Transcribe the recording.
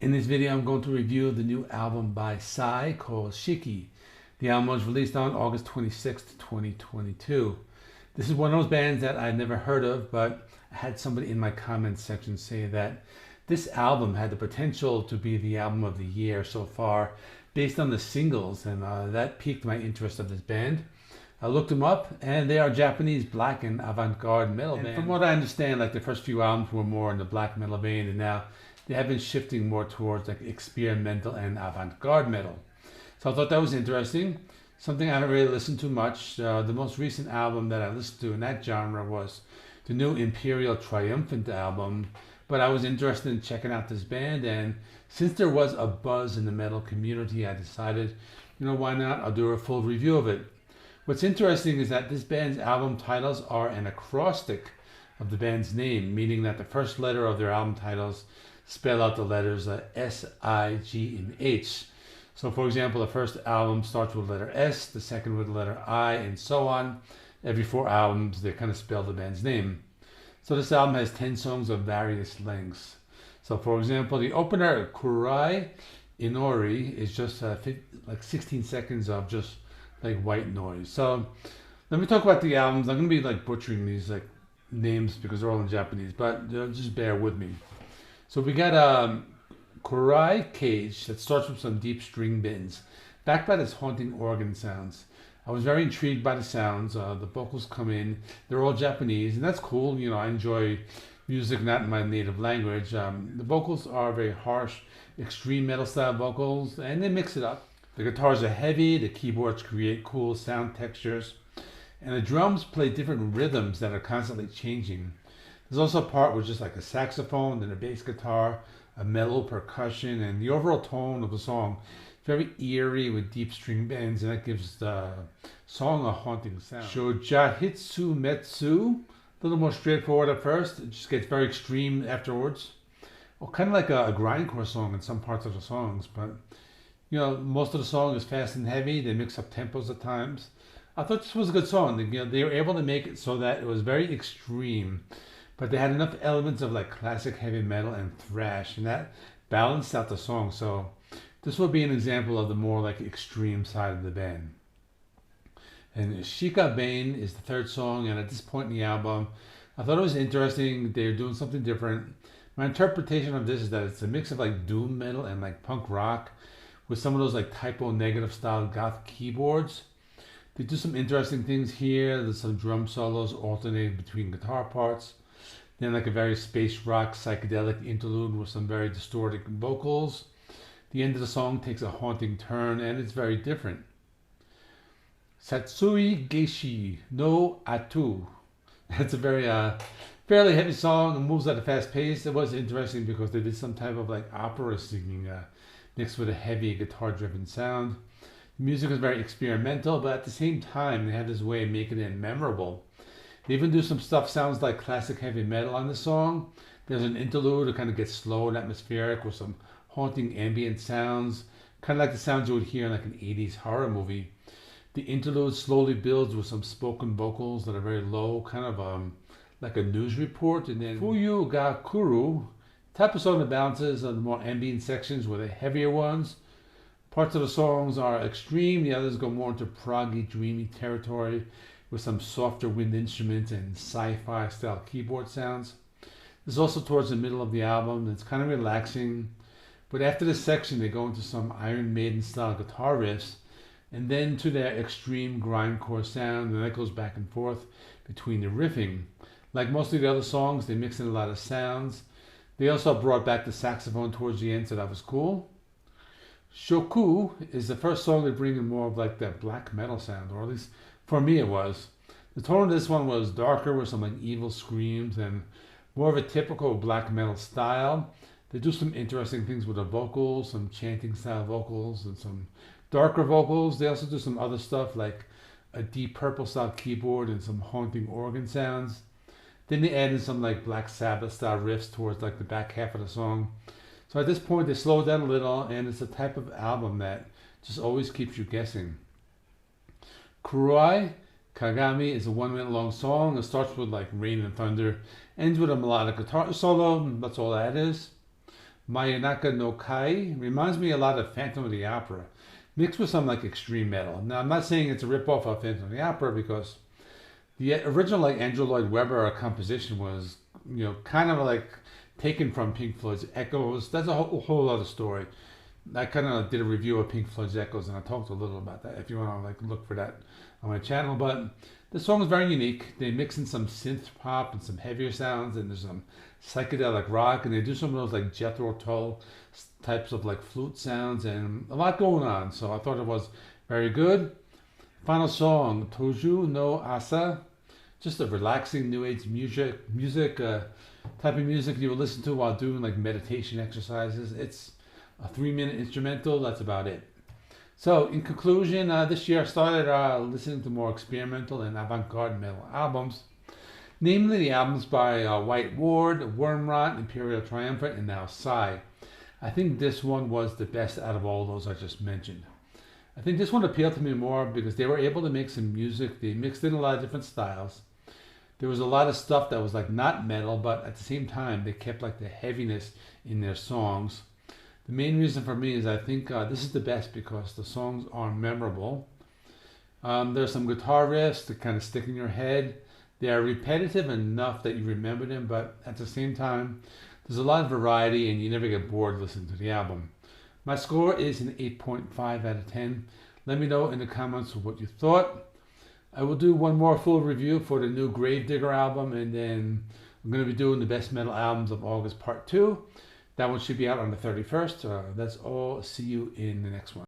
In this video, I'm going to review the new album by Sigh called Shiki. The album was released on August 26th, 2022. This is one of those bands that I'd never heard of, but I had somebody in my comments section say that this album had the potential to be the album of the year so far based on the singles, and that piqued my interest of this band. I looked them up, and they are Japanese black and avant garde metal band. From what I understand, like the first few albums were more in the black metal vein, and now they have been shifting more towards like experimental and avant garde metal. So I thought that was interesting. Something I haven't really listened to much. The most recent album that I listened to in that genre was the new Imperial Triumphant album. But I was interested in checking out this band, and since there was a buzz in the metal community, I decided, why not? I'll do a full review of it. What's interesting is that this band's album titles are an acrostic of the band's name, meaning that the first letter of their album titles spell out the letters S, I, G, and H. So for example, the first album starts with the letter S, the second with the letter I, and so on. Every 4 albums, they kind of spell the band's name. So this album has 10 songs of various lengths. So for example, the opener, Kurai Inori, is just like 16 seconds of just like white noise. So let me talk about the albums. I'm going to be like butchering these like names because they're all in Japanese, but just bear with me. So we got Kurai Cage that starts with some deep string bends, backed by this haunting organ sounds. I was very intrigued by the sounds. The vocals come in. They're all Japanese, and that's cool. I enjoy music not in my native language. The vocals are very harsh, extreme metal style vocals, and they mix it up. The guitars are heavy. The keyboards create cool sound textures, and the drums play different rhythms that are constantly changing. There's also a part with just like a saxophone, then a bass guitar, a mellow percussion, and the overall tone of the song is very eerie with deep string bends, and that gives the song a haunting sound. Shojahitsu Metsu, a little more straightforward at first, it just gets very extreme afterwards. Well, kind of like a grindcore song in some parts of the songs, but most of the song is fast and heavy. They mix up tempos at times. I thought this was a good song. They were able to make it so that it was very extreme, but they had enough elements of like classic heavy metal and thrash, and that balanced out the song. So this would be an example of the more like extreme side of the band. And Shika Bane is the third song, and at this point in the album, I thought it was interesting. They're doing something different. My interpretation of this is that it's a mix of like doom metal and like punk rock with some of those like typo negative style goth keyboards. They do some interesting things here. There's some drum solos alternating between guitar parts. Then like a very space rock psychedelic interlude with some very distorted vocals. The end of the song takes a haunting turn, and it's very different. Satsui Geishi no Atu. That's a very fairly heavy song and moves at a fast pace. It was interesting because they did some type of like opera singing mixed with a heavy guitar driven sound. The music is very experimental, but at the same time they have this way of making it memorable. They even do some stuff sounds like classic heavy metal on the song. There's an interlude that kind of gets slow and atmospheric with some haunting ambient sounds, kind of like the sounds you would hear in like an 80s horror movie. The interlude slowly builds with some spoken vocals that are very low, kind of like a news report. And then Fuyu ga Kuru, type of song that balances on the more ambient sections with the heavier ones. Parts of the songs are extreme, the others go more into proggy, dreamy territory with some softer wind instruments and sci-fi style keyboard sounds. This is also towards the middle of the album. It's kind of relaxing, but after this section they go into some Iron Maiden style guitar riffs, and then to their extreme grindcore sound, and that goes back and forth between the riffing. Like most of the other songs, they mix in a lot of sounds. They also brought back the saxophone towards the end, so that was cool. Shoku is the first song to bring in more of like that black metal sound, or at least for me it was. The tone of this one was darker with some like evil screams and more of a typical black metal style. They do some interesting things with the vocals, some chanting style vocals and some darker vocals. They also do some other stuff like a deep purple style keyboard and some haunting organ sounds. Then they add in some like Black Sabbath style riffs towards like the back half of the song. So at this point they slow down a little, and it's the type of album that just always keeps you guessing. Kurai Kagami is a 1 minute long song. It starts with like rain and thunder, ends with a melodic guitar solo. That's all that is. Mayanaka no Kai reminds me a lot of Phantom of the Opera, mixed with some like extreme metal. Now I'm not saying it's a ripoff of Phantom of the Opera because the original like Andrew Lloyd Webber composition was, kind of like taken from Pink Floyd's Echoes. That's a whole other story. I kind of did a review of Pink Floyd's Echoes, and I talked a little about that. If you want to like look for that on my channel, but the song is very unique. They mix in some synth pop and some heavier sounds, and there's some psychedelic rock, and they do some of those like Jethro Tull types of like flute sounds, and a lot going on. So I thought it was very good. Final song, Toju no Asa, just a relaxing new age music type of music you would listen to while doing like meditation exercises. It's a 3-minute instrumental. That's about it. So in conclusion, this year I started listening to more experimental and avant-garde metal albums, namely the albums by White Ward, Wormrot, Imperial Triumphant, and now Sigh. I think this one was the best out of all those I just mentioned. I think this one appealed to me more because they were able to make some music. They mixed in a lot of different styles. There was a lot of stuff that was like not metal, but at the same time they kept like the heaviness in their songs. The main reason for me is I think this is the best because the songs are memorable. There's some guitar riffs that kind of stick in your head. They are repetitive enough that you remember them, but at the same time, there's a lot of variety and you never get bored listening to the album. My score is an 8.5 out of 10. Let me know in the comments what you thought. I will do one more full review for the new Gravedigger album, and then I'm going to be doing the best metal albums of August part 2. That one should be out on the 31st. That's all. See you in the next one.